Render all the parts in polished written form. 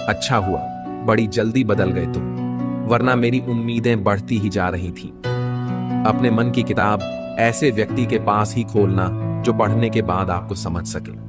अच्छा हुआ बड़ी जल्दी बदल गए तुम, वरना मेरी उम्मीदें बढ़ती ही जा रही थीं। अपने मन की किताब ऐसे व्यक्ति के पास ही खोलना जो पढ़ने के बाद आपको समझ सके।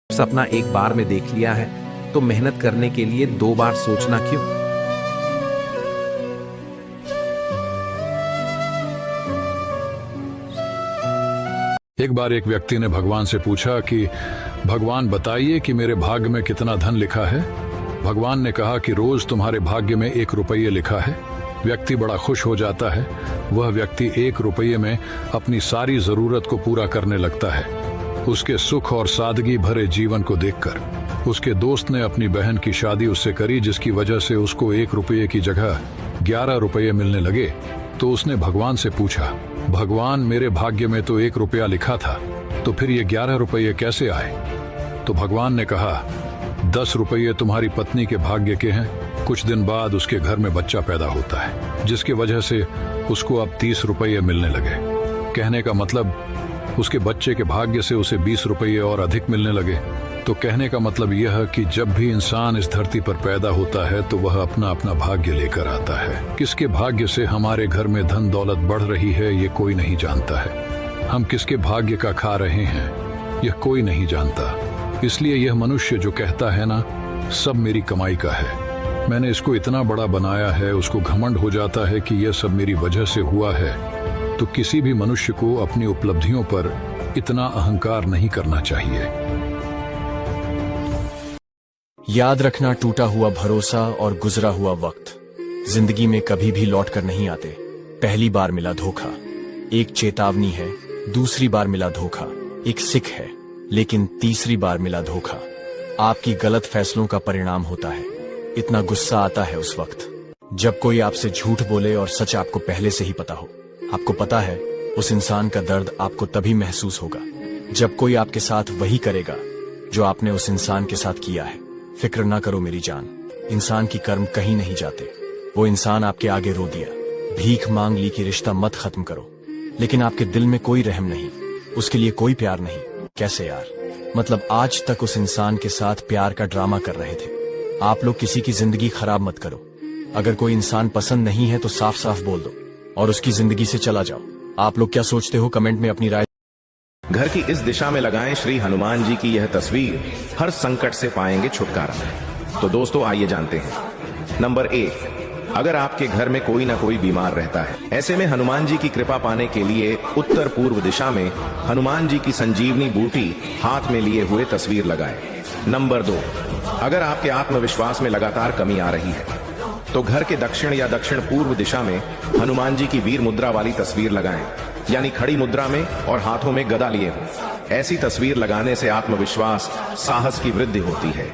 सपना एक बार में देख लिया है तो मेहनत करने के लिए 2 बार सोचना क्यों? एक बार एक व्यक्ति ने भगवान से पूछा कि भगवान बताइए कि मेरे भाग्य में कितना धन लिखा है। भगवान ने कहा कि रोज तुम्हारे भाग्य में 1 रुपये लिखा है। व्यक्ति बड़ा खुश हो जाता है। वह व्यक्ति 1 रुपये में अपनी सारी जरूरत को पूरा करने लगता है। उसके सुख और सादगी भरे जीवन को देखकर उसके दोस्त ने अपनी बहन की शादी उससे करी, जिसकी वजह से उसको 1 रुपये की जगह 11 रुपये मिलने लगे। तो उसने भगवान से पूछा, भगवान मेरे भाग्य में तो 1 रुपया लिखा था, तो फिर ये 11 रुपये कैसे आए? तो भगवान ने कहा, 10 रुपये तुम्हारी पत्नी के भाग्य के हैं। कुछ दिन बाद उसके घर में बच्चा पैदा होता है, जिसकी वजह से उसको अब 30 रुपये मिलने लगे। कहने का मतलब उसके बच्चे के भाग्य से उसे 20 रुपये और अधिक मिलने लगे। तो कहने का मतलब यह है कि जब भी इंसान इस धरती पर पैदा होता है तो वह अपना अपना भाग्य लेकर आता है। किसके भाग्य से हमारे घर में धन दौलत बढ़ रही है ये कोई नहीं जानता है। हम किसके भाग्य का खा रहे हैं यह कोई नहीं जानता। इसलिए यह मनुष्य जो कहता है ना, सब मेरी कमाई का है, मैंने इसको इतना बड़ा बनाया है, उसको घमंड हो जाता है कि यह सब मेरी वजह से हुआ है। तो किसी भी मनुष्य को अपनी उपलब्धियों पर इतना अहंकार नहीं करना चाहिए। याद रखना, टूटा हुआ भरोसा और गुजरा हुआ वक्त जिंदगी में कभी भी लौट कर नहीं आते। पहली बार मिला धोखा एक चेतावनी है, दूसरी बार मिला धोखा एक सिख है, लेकिन तीसरी बार मिला धोखा आपकी गलत फैसलों का परिणाम होता है। इतना गुस्सा आता है उस वक्त जब कोई आपसे झूठ बोले और सच आपको पहले से ही पता हो। आपको पता है उस इंसान का दर्द आपको तभी महसूस होगा जब कोई आपके साथ वही करेगा जो आपने उस इंसान के साथ किया है। फिक्र ना करो मेरी जान, इंसान की कर्म कहीं नहीं जाते। वो इंसान आपके आगे रो दिया, भीख मांग ली कि रिश्ता मत खत्म करो, लेकिन आपके दिल में कोई रहम नहीं, उसके लिए कोई प्यार नहीं। कैसे यार, मतलब आज तक उस इंसान के साथ प्यार का ड्रामा कर रहे थे। आप लोग किसी की जिंदगी खराब मत करो। अगर कोई इंसान पसंद नहीं है तो साफ साफ बोल दो और उसकी जिंदगी से चला जाओ। आप लोग क्या सोचते हो, कमेंट में अपनी राय। घर की इस दिशा में लगाएं श्री हनुमान जी की यह तस्वीर, हर संकट से पाएंगे छुटकारा। तो दोस्तों आइए जानते हैं। नंबर 1, अगर आपके घर में कोई ना कोई बीमार रहता है, ऐसे में हनुमान जी की कृपा पाने के लिए उत्तर पूर्व दिशा में हनुमान जी की संजीवनी बूटी हाथ में लिए हुए तस्वीर लगाएं। नंबर 2, अगर आपके आत्मविश्वास में लगातार कमी आ रही है तो घर के दक्षिण या दक्षिण पूर्व दिशा में हनुमान जी की वीर मुद्रा वाली तस्वीर लगाएं, यानी खड़ी मुद्रा में और हाथों में गदा लिए हो। ऐसी तस्वीर लगाने से आत्मविश्वास, साहस की वृद्धि होती है।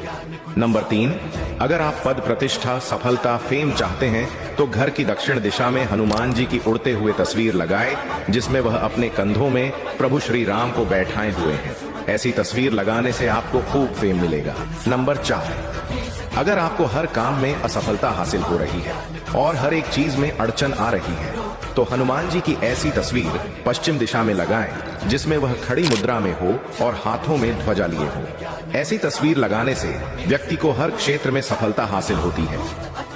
नंबर 3, अगर आप पद, प्रतिष्ठा, सफलता, फेम चाहते हैं तो घर की दक्षिण दिशा में हनुमान जी की उड़ते हुए तस्वीर लगाएं, जिसमें वह अपने कंधों में प्रभु श्री राम को बैठाए हुए हैं। ऐसी तस्वीर लगाने से आपको खूब फेम मिलेगा। नंबर 4, अगर आपको हर काम में असफलता हासिल हो रही है और हर एक चीज में अड़चन आ रही है तो हनुमान जी की ऐसी तस्वीर पश्चिम दिशा में लगाएं, जिसमें वह खड़ी मुद्रा में हो और हाथों में ध्वजा लिए हो। ऐसी तस्वीर लगाने से व्यक्ति को हर क्षेत्र में सफलता हासिल होती है।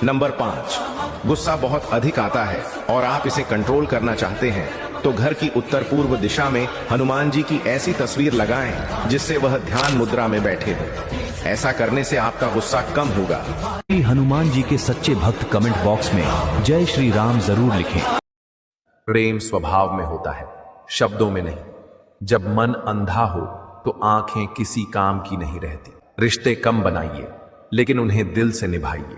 नंबर 5, गुस्सा बहुत अधिक आता है और आप इसे कंट्रोल करना चाहते हैं तो घर की उत्तर पूर्व दिशा में हनुमान जी की ऐसी तस्वीर लगाएं, जिससे वह ध्यान मुद्रा में बैठे हो। ऐसा करने से आपका गुस्सा कम होगा। हनुमान जी के सच्चे भक्त कमेंट बॉक्स में जय श्री राम जरूर लिखें। प्रेम स्वभाव में होता है, शब्दों में नहीं। जब मन अंधा हो तो आंखें किसी काम की नहीं रहती। रिश्ते कम बनाइए, लेकिन उन्हें दिल से निभाइए,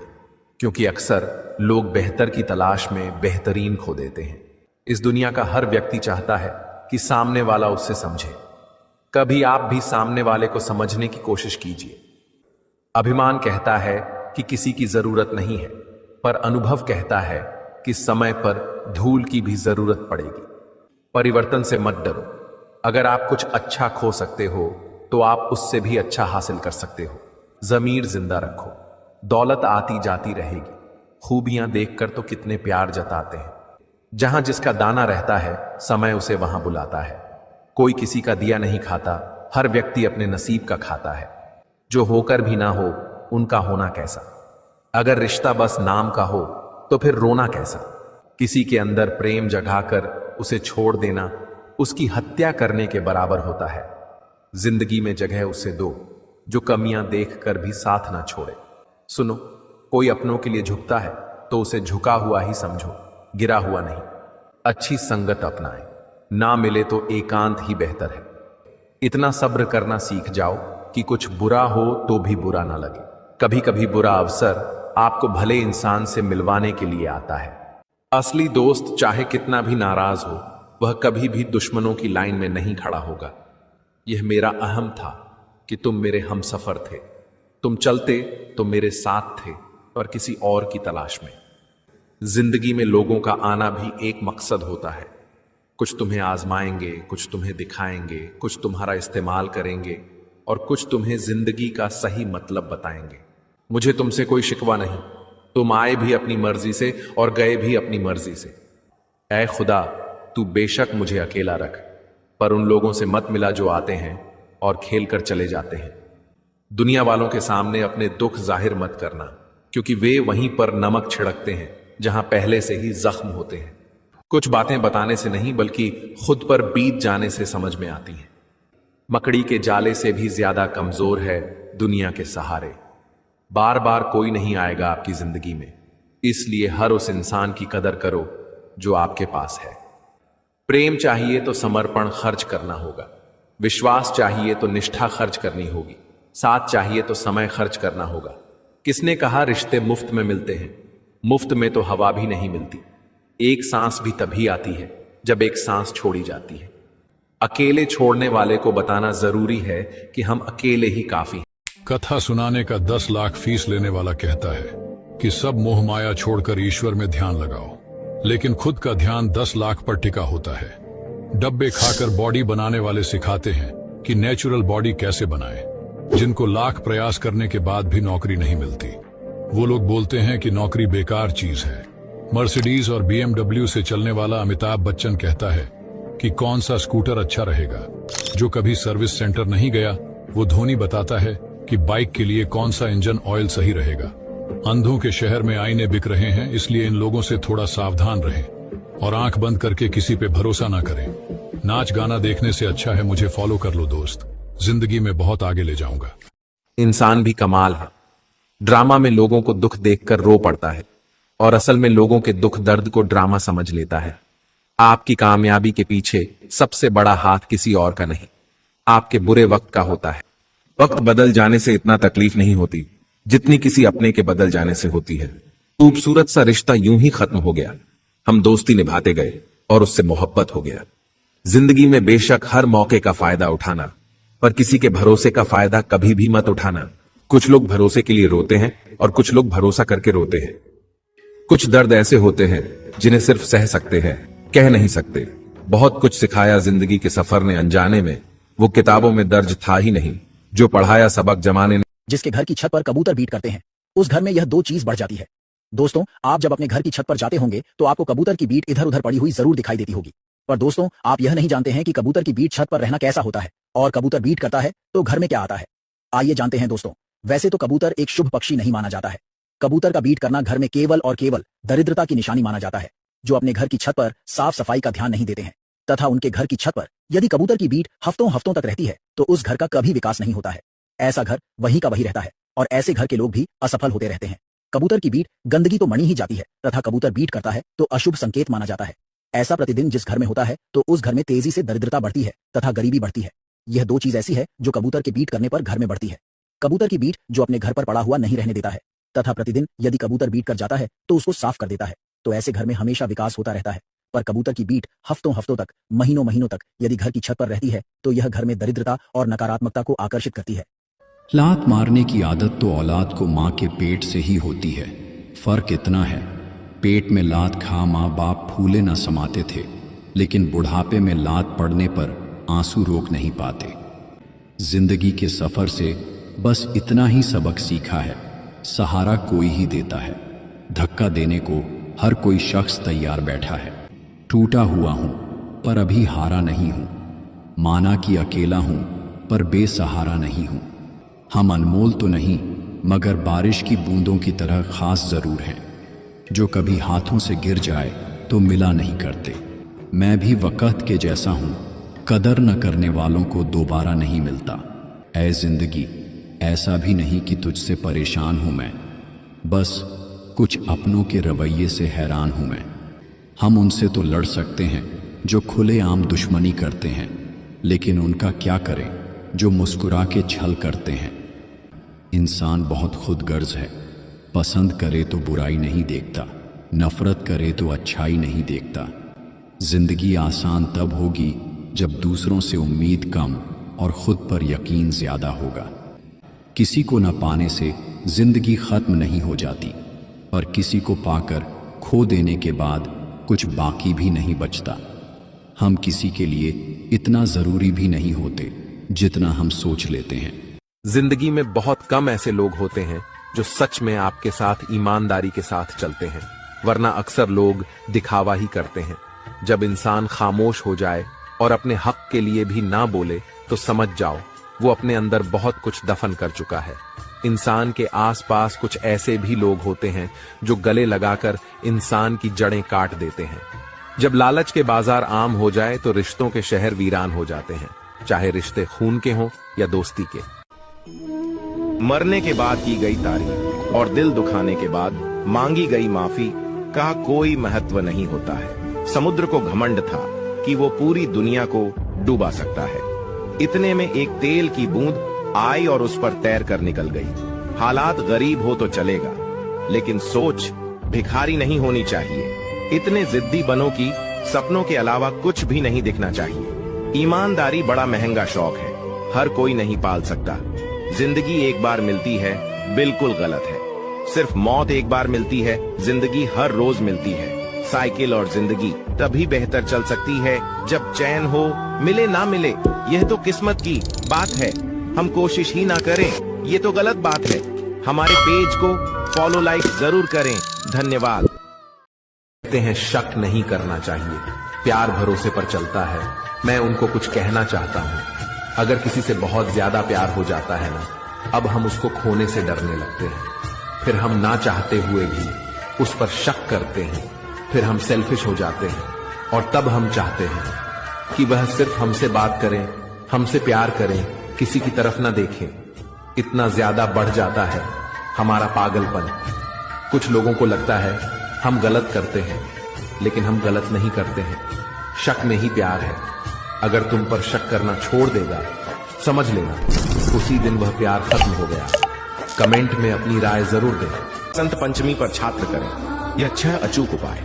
क्योंकि अक्सर लोग बेहतर की तलाश में बेहतरीन खो देते हैं। इस दुनिया का हर व्यक्ति चाहता है कि सामने वाला उससे समझे। कभी आप भी सामने वाले को समझने की कोशिश कीजिए। अभिमान कहता है कि किसी की जरूरत नहीं है, पर अनुभव कहता है कि समय पर धूल की भी जरूरत पड़ेगी। परिवर्तन से मत डरो। अगर आप कुछ अच्छा खो सकते हो तो आप उससे भी अच्छा हासिल कर सकते हो। जमीर जिंदा रखो। दौलत आती जाती रहेगी, खूबियां देखकर तो कितने प्यार जताते हैं। जहां जिसका दाना रहता है, समय उसे वहां बुलाता है। कोई किसी का दिया नहीं खाता, हर व्यक्ति अपने नसीब का खाता है। जो होकर भी ना हो, उनका होना कैसा। अगर रिश्ता बस नाम का हो तो फिर रोना कैसा। किसी के अंदर प्रेम जगाकर उसे छोड़ देना उसकी हत्या करने के बराबर होता है। जिंदगी में जगह उसे दो जो कमियां देखकर भी साथ ना छोड़े। सुनो, कोई अपनों के लिए झुकता है तो उसे झुका हुआ ही समझो, गिरा हुआ नहीं। अच्छी संगत अपनाएं, ना मिले तो एकांत ही बेहतर है। इतना सब्र करना सीख जाओ कि कुछ बुरा हो तो भी बुरा ना लगे। कभी कभी बुरा अवसर आपको भले इंसान से मिलवाने के लिए आता है। असली दोस्त चाहे कितना भी नाराज हो, वह कभी भी दुश्मनों की लाइन में नहीं खड़ा होगा। यह मेरा अहम था कि तुम मेरे हमसफर थे। तुम चलते तो मेरे साथ थे, पर किसी और की तलाश में। जिंदगी में लोगों का आना भी एक मकसद होता है। कुछ तुम्हें आजमाएंगे, कुछ तुम्हें दिखाएंगे, कुछ तुम्हारा इस्तेमाल करेंगे और कुछ तुम्हें जिंदगी का सही मतलब बताएंगे। मुझे तुमसे कोई शिकवा नहीं। तुम आए भी अपनी मर्जी से और गए भी अपनी मर्जी से। ऐ खुदा, तू बेशक मुझे अकेला रख, पर उन लोगों से मत मिला जो आते हैं और खेल कर चले जाते हैं। दुनिया वालों के सामने अपने दुख जाहिर मत करना, क्योंकि वे वहीं पर नमक छिड़कते हैं जहां पहले से ही जख्म होते हैं। कुछ बातें बताने से नहीं, बल्कि खुद पर बीत जाने से समझ में आती हैं। मकड़ी के जाले से भी ज्यादा कमजोर है दुनिया के सहारे। बार बार कोई नहीं आएगा आपकी जिंदगी में, इसलिए हर उस इंसान की कदर करो जो आपके पास है। प्रेम चाहिए तो समर्पण खर्च करना होगा। विश्वास चाहिए तो निष्ठा खर्च करनी होगी। साथ चाहिए तो समय खर्च करना होगा। किसने कहा रिश्ते मुफ्त में मिलते हैं? मुफ्त में तो हवा भी नहीं मिलती। एक सांस भी तभी आती है जब एक सांस छोड़ी जाती है। अकेले छोड़ने वाले को बताना जरूरी है कि हम अकेले ही काफी हैं। कथा सुनाने का 10 लाख फीस लेने वाला कहता है कि सब मोह माया छोड़कर ईश्वर में ध्यान लगाओ, लेकिन खुद का ध्यान 10 लाख पर टिका होता है। डब्बे खाकर बॉडी बनाने वाले सिखाते हैं कि नेचुरल बॉडी कैसे बनाएं, जिनको लाख प्रयास करने के बाद भी नौकरी नहीं मिलती। वो लोग बोलते हैं कि नौकरी बेकार चीज है। मर्सिडीज और BMW से चलने वाला अमिताभ बच्चन कहता है कि कौन सा स्कूटर अच्छा रहेगा। जो कभी सर्विस सेंटर नहीं गया, वो धोनी बताता है कि बाइक के लिए कौन सा इंजन ऑयल सही रहेगा। अंधों के शहर में आईने बिक रहे हैं, इसलिए इन लोगों से थोड़ा सावधान रहें और आंख बंद करके किसी पे भरोसा ना करें। नाच गाना देखने से अच्छा है मुझे फॉलो कर लो दोस्त, जिंदगी में बहुत आगे ले जाऊंगा। इंसान भी कमाल है। ड्रामा में लोगों को दुख देखकर रो पड़ता है और असल में लोगों के दुख दर्द को ड्रामा समझ लेता है। आपकी कामयाबी के पीछे सबसे बड़ा हाथ किसी और का नहीं, आपके बुरे वक्त का होता है। वक्त बदल जाने से इतना तकलीफ नहीं होती जितनी किसी अपने के बदल जाने से होती है। खूबसूरत सा रिश्ता यूं ही खत्म हो गया। हम दोस्ती निभाते गए और उससे मोहब्बत हो गया। जिंदगी में बेशक हर मौके का फायदा उठाना, पर किसी के भरोसे का फायदा कभी भी मत उठाना। कुछ लोग भरोसे के लिए रोते हैं और कुछ लोग भरोसा करके रोते हैं। कुछ दर्द ऐसे होते हैं जिन्हें सिर्फ सह सकते हैं, कह नहीं सकते। बहुत कुछ सिखाया जिंदगी के सफर ने अनजाने में, वो किताबों में दर्ज था ही नहीं जो पढ़ाया सबक जमाने ने। जिसके घर की छत पर कबूतर बीट करते हैं, उस घर में यह 2 चीज बढ़ जाती है। दोस्तों, आप जब अपने घर की छत पर जाते होंगे तो आपको कबूतर की बीट इधर उधर पड़ी हुई जरूर दिखाई देती होगी। पर दोस्तों, आप यह नहीं जानते हैं कि कबूतर की बीट छत पर रहना कैसा होता है, और कबूतर बीट करता है तो घर में क्या आता है। आइए जानते हैं दोस्तों। वैसे तो कबूतर एक शुभ पक्षी नहीं माना जाता है। कबूतर का बीट करना घर में केवल और केवल दरिद्रता की निशानी माना जाता है, जो अपने घर की छत पर साफ सफाई का ध्यान नहीं देते हैं। तथा उनके घर की छत पर यदि कबूतर की बीट हफ्तों हफ्तों तक रहती है तो उस घर का कभी विकास नहीं होता है। ऐसा घर वहीं का वहीं रहता है और ऐसे घर के लोग भी असफल होते रहते हैं। कबूतर की बीट गंदगी तो मनी ही जाती है, तथा कबूतर बीट करता है तो अशुभ संकेत माना जाता है। ऐसा प्रतिदिन जिस घर में होता है तो उस घर में तेजी से दरिद्रता बढ़ती है तथा गरीबी बढ़ती है। यह दो चीज ऐसी है जो कबूतर के बीट करने पर घर में बढ़ती है। कबूतर की बीट जो अपने घर पर पड़ा हुआ नहीं रहने देता है तथा प्रतिदिन यदि कबूतर बीट कर जाता है तो उसको साफ कर देता है, तो ऐसे घर में हमेशा विकास होता रहता है। पर कबूतर की बीट हफ्तों हफ्तों तक, महीनों महीनों तक यदि घर की छत पर रहती है तो यह घर में दरिद्रता और नकारात्मकता को आकर्षित करती है। लात मारने की आदत तो औलाद को माँ के पेट से ही होती है। फर्क इतना है, पेट में लात खा माँ बाप फूले न समाते थे, लेकिन बुढ़ापे में लात पड़ने पर आंसू रोक नहीं पाते। जिंदगी के सफर से बस इतना ही सबक सीखा है, सहारा कोई ही देता है, धक्का देने को हर कोई शख्स तैयार बैठा है। टूटा हुआ हूं पर अभी हारा नहीं हूं, माना कि अकेला हूं पर बेसहारा नहीं हूं। हम अनमोल तो नहीं मगर बारिश की बूंदों की तरह खास जरूर हैं, जो कभी हाथों से गिर जाए तो मिला नहीं करते। मैं भी वक़्त के जैसा हूं, कदर न करने वालों को दोबारा नहीं मिलता। ऐ जिंदगी, ऐसा भी नहीं कि तुझसे परेशान हूं मैं, बस कुछ अपनों के रवैये से हैरान हूं मैं। हम उनसे तो लड़ सकते हैं जो खुलेआम दुश्मनी करते हैं, लेकिन उनका क्या करें जो मुस्कुरा के छल करते हैं। इंसान बहुत खुदगर्ज है, पसंद करे तो बुराई नहीं देखता, नफरत करे तो अच्छाई नहीं देखता। जिंदगी आसान तब होगी जब दूसरों से उम्मीद कम और खुद पर यकीन ज्यादा होगा। किसी को न पाने से जिंदगी खत्म नहीं हो जाती, पर किसी को पाकर खो देने के बाद कुछ बाकी भी नहीं बचता। हम किसी के लिए इतना जरूरी भी नहीं होते जितना हम सोच लेते हैं। जिंदगी में बहुत कम ऐसे लोग होते हैं जो सच में आपके साथ ईमानदारी के साथ चलते हैं, वरना अक्सर लोग दिखावा ही करते हैं। जब इंसान खामोश हो जाए और अपने हक के लिए भी ना बोले तो समझ जाओ वो अपने अंदर बहुत कुछ दफन कर चुका है। इंसान के आसपास कुछ ऐसे भी लोग होते हैं जो गले लगाकर इंसान की जड़ें काट देते हैं। जब लालच के बाजार आम हो जाए तो रिश्तों के शहर वीरान हो जाते हैं, चाहे रिश्ते खून के हों या दोस्ती के। मरने के बाद की गई तारीफ और दिल दुखाने के बाद मांगी गई माफी का कोई महत्व नहीं होता है। समुद्र को घमंड था कि वो पूरी दुनिया को डुबा सकता है। इतने में एक तेल की बूंद आई और उस पर तैर कर निकल गई। हालात गरीब हो तो चलेगा, लेकिन सोच भिखारी नहीं होनी चाहिए। इतने जिद्दी बनो कि सपनों के अलावा कुछ भी नहीं दिखना चाहिए। ईमानदारी बड़ा महंगा शौक है, हर कोई नहीं पाल सकता। जिंदगी एक बार मिलती है, बिल्कुल गलत है। सिर्फ मौत एक बार मिलती है, जिंदगी हर रोज मिलती है। साइकिल और जिंदगी तभी बेहतर चल सकती है जब चैन हो, मिले ना मिले यह तो किस्मत की बात है। हम कोशिश ही ना करें ये तो गलत बात है। हमारे पेज को फॉलो लाइक जरूर करें। धन्यवाद। कहते हैं शक नहीं करना चाहिए, प्यार भरोसे पर चलता है। मैं उनको कुछ कहना चाहता हूँ, अगर किसी से बहुत ज्यादा प्यार हो जाता है ना, अब हम उसको खोने से डरने लगते हैं। फिर हम ना चाहते हुए भी उस पर शक करते हैं। फिर हम सेल्फिश हो जाते हैं और तब हम चाहते हैं कि वह सिर्फ हमसे बात करें, हमसे प्यार करें, किसी की तरफ ना देखें। इतना ज्यादा बढ़ जाता है हमारा पागलपन। कुछ लोगों को लगता है हम गलत करते हैं, लेकिन हम गलत नहीं करते हैं। शक में ही प्यार है। अगर तुम पर शक करना छोड़ देगा, समझ लेना उसी दिन वह प्यार खत्म हो गया। कमेंट में अपनी राय जरूर दें। बसंत पंचमी पर छात्र करें यह 6 अचूक उपाय,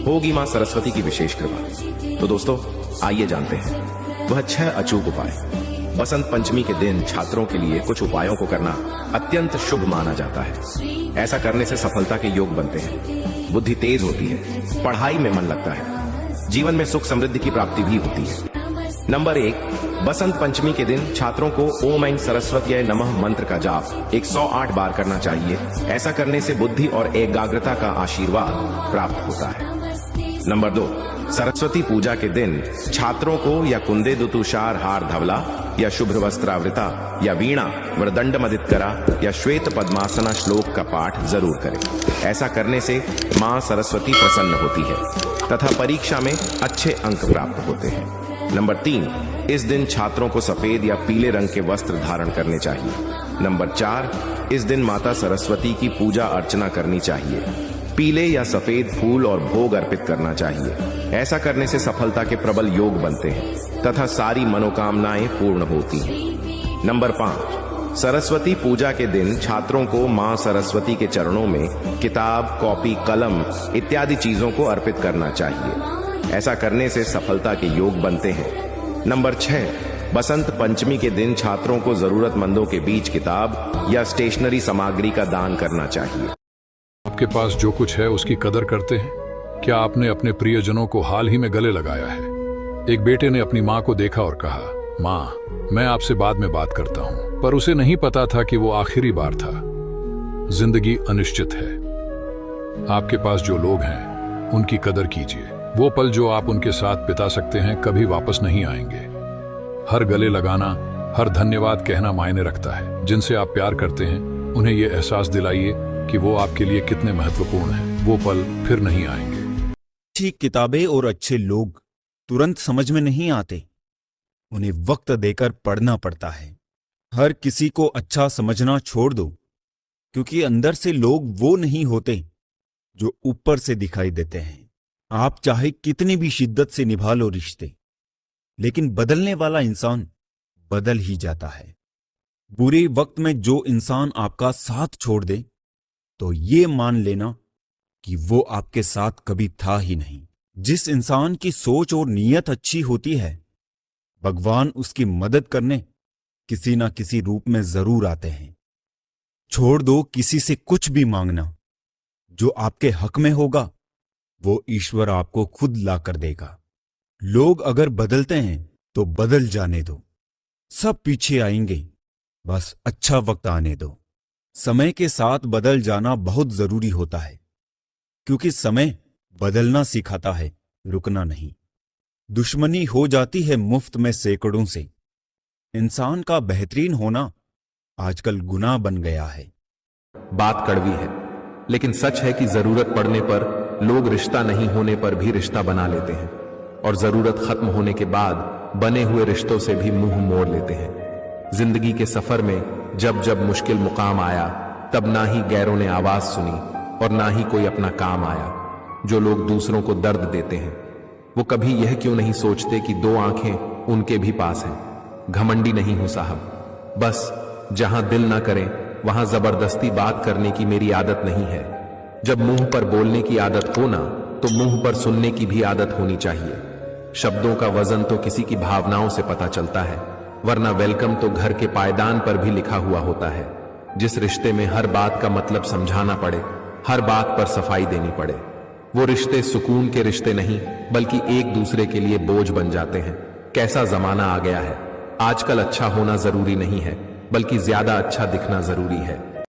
होगी मां सरस्वती की विशेष कृपा। तो दोस्तों आइए जानते हैं वह 6 अचूक उपाय। बसंत पंचमी के दिन छात्रों के लिए कुछ उपायों को करना अत्यंत शुभ माना जाता है। ऐसा करने से सफलता के योग बनते हैं, बुद्धि तेज होती है, पढ़ाई में मन लगता है, जीवन में सुख समृद्धि की प्राप्ति भी होती है। नंबर 1, बसंत पंचमी के दिन छात्रों को ओम ऐं सरस्वत्यै नमः मंत्र का जाप 108 बार करना चाहिए। ऐसा करने से बुद्धि और एकाग्रता का आशीर्वाद प्राप्त होता है। नंबर 2, सरस्वती पूजा के दिन छात्रों को या कुंदे दुतुषार हार धवला या शुभ्र वस्त्रावृता या वीणा वरदंड मदितकरा या श्वेत पद्मासना श्लोक का पाठ जरूर करें। ऐसा करने से मां सरस्वती प्रसन्न होती है तथा परीक्षा में अच्छे अंक प्राप्त होते हैं। नंबर 3, इस दिन छात्रों को सफेद या पीले रंग के वस्त्र धारण करने चाहिए। नंबर 4, इस दिन माता सरस्वती की पूजा अर्चना करनी चाहिए। पीले या सफेद फूल और भोग अर्पित करना चाहिए। ऐसा करने से सफलता के प्रबल योग बनते हैं तथा सारी मनोकामनाएं पूर्ण होती हैं। नंबर 5, सरस्वती पूजा के दिन छात्रों को मां सरस्वती के चरणों में किताब, कॉपी, कलम इत्यादि चीजों को अर्पित करना चाहिए। ऐसा करने से सफलता के योग बनते हैं। नंबर 6, बसंत पंचमी के दिन छात्रों को जरूरतमंदों के बीच किताब या स्टेशनरी सामग्री का दान करना चाहिए। आपके पास जो कुछ है उसकी कदर करते हैं? क्या आपने अपने प्रियजनों को हाल ही में गले लगाया है? एक बेटे ने अपनी माँ को देखा और कहा, माँ, मैं आपसे बाद में बात करता हूँ। पर उसे नहीं पता था कि वो आखिरी बार था। जिंदगी अनिश्चित है। आपके पास जो लोग हैं उनकी कदर कीजिए। वो पल जो आप उनके साथ बिता सकते हैं कभी वापस नहीं आएंगे। हर गले लगाना, हर धन्यवाद कहना मायने रखता है। जिनसे आप प्यार करते हैं उन्हें यह एहसास दिलाइए कि वो आपके लिए कितने महत्वपूर्ण हैं। वो पल फिर नहीं आएंगे। अच्छी किताबें और अच्छे लोग तुरंत समझ में नहीं आते, उन्हें वक्त देकर पढ़ना पड़ता है। हर किसी को अच्छा समझना छोड़ दो, क्योंकि अंदर से लोग वो नहीं होते जो ऊपर से दिखाई देते हैं। आप चाहे कितनी भी शिद्दत से निभा लो रिश्ते, लेकिन बदलने वाला इंसान बदल ही जाता है। बुरे वक्त में जो इंसान आपका साथ छोड़ दे, तो ये मान लेना कि वो आपके साथ कभी था ही नहीं। जिस इंसान की सोच और नीयत अच्छी होती है, भगवान उसकी मदद करने किसी ना किसी रूप में जरूर आते हैं। छोड़ दो किसी से कुछ भी मांगना। जो आपके हक में होगा वो ईश्वर आपको खुद ला कर देगा। लोग अगर बदलते हैं तो बदल जाने दो, सब पीछे आएंगे, बस अच्छा वक्त आने दो। समय के साथ बदल जाना बहुत जरूरी होता है, क्योंकि समय बदलना सिखाता है, रुकना नहीं। दुश्मनी हो जाती है मुफ्त में सैकड़ों से। इंसान का बेहतरीन होना आजकल गुनाह बन गया है। बात कड़वी है, लेकिन सच है कि जरूरत पड़ने पर लोग रिश्ता नहीं होने पर भी रिश्ता बना लेते हैं, और जरूरत खत्म होने के बाद बने हुए रिश्तों से भी मुंह मोड़ लेते हैं। जिंदगी के सफर में जब जब मुश्किल मुकाम आया, तब ना ही गैरों ने आवाज सुनी और ना ही कोई अपना काम आया। जो लोग दूसरों को दर्द देते हैं, वो कभी यह क्यों नहीं सोचते कि दो आंखें उनके भी पास हैं। घमंडी नहीं हूं साहब, बस जहां दिल ना करे वहां जबरदस्ती बात करने की मेरी आदत नहीं है। जब मुंह पर बोलने की आदत हो ना, तो मुंह पर सुनने की भी आदत होनी चाहिए। शब्दों का वजन तो किसी की भावनाओं से पता चलता है, वरना वेलकम तो घर के पायदान पर भी लिखा हुआ होता है। जिस रिश्ते में हर बात का मतलब समझाना पड़े, हर बात पर सफाई देनी पड़े, वो रिश्ते सुकून के रिश्ते नहीं बल्कि एक दूसरे के लिए बोझ बन जाते हैं। कैसा जमाना आ गया है, आजकल अच्छा होना जरूरी नहीं है बल्कि ज्यादा अच्छा दिखना जरूरी है।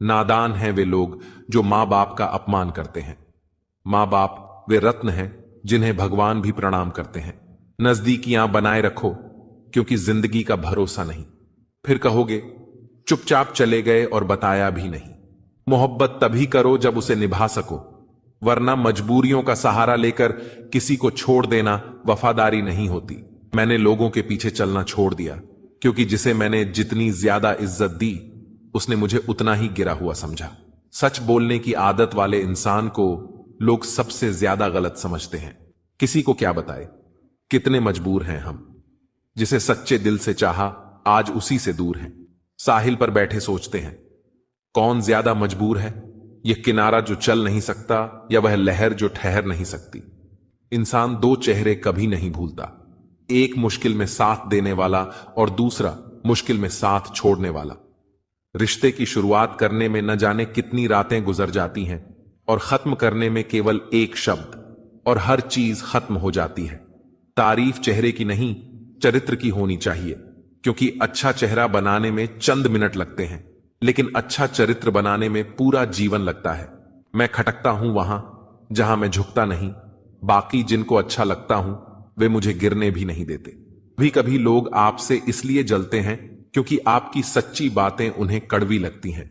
नादान हैं वे लोग जो माँ बाप का अपमान करते हैं। माँ बाप वे रत्न हैं जिन्हें भगवान भी प्रणाम करते हैं। नजदीकियां बनाए रखो, क्योंकि जिंदगी का भरोसा नहीं। फिर कहोगे चुपचाप चले गए और बताया भी नहीं। मोहब्बत तभी करो जब उसे निभा सको, वरना मजबूरियों का सहारा लेकर किसी को छोड़ देना वफादारी नहीं होती। मैंने लोगों के पीछे चलना छोड़ दिया, क्योंकि जिसे मैंने जितनी ज्यादा इज्जत दी, उसने मुझे उतना ही गिरा हुआ समझा। सच बोलने की आदत वाले इंसान को लोग सबसे ज्यादा गलत समझते हैं। किसी को क्या बताए कितने मजबूर हैं हम। जिसे सच्चे दिल से चाहा, आज उसी से दूर हैं। साहिल पर बैठे सोचते हैं, कौन ज्यादा मजबूर है, यह किनारा जो चल नहीं सकता या वह लहर जो ठहर नहीं सकती। इंसान दो चेहरे कभी नहीं भूलता, एक मुश्किल में साथ देने वाला और दूसरा मुश्किल में साथ छोड़ने वाला। रिश्ते की शुरुआत करने में न जाने कितनी रातें गुजर जाती हैं और खत्म करने में केवल एक शब्द, और हर चीज खत्म हो जाती है। तारीफ चेहरे की नहीं, चरित्र की होनी चाहिए, क्योंकि अच्छा चेहरा बनाने में चंद मिनट लगते हैं, लेकिन अच्छा चरित्र बनाने में पूरा जीवन लगता है। मैं खटकता हूं वहां जहां मैं झुकता नहीं, बाकी जिनको अच्छा लगता हूं वे मुझे गिरने भी नहीं देते। कभी कभी लोग आपसे इसलिए जलते हैं क्योंकि आपकी सच्ची बातें उन्हें कड़वी लगती हैं।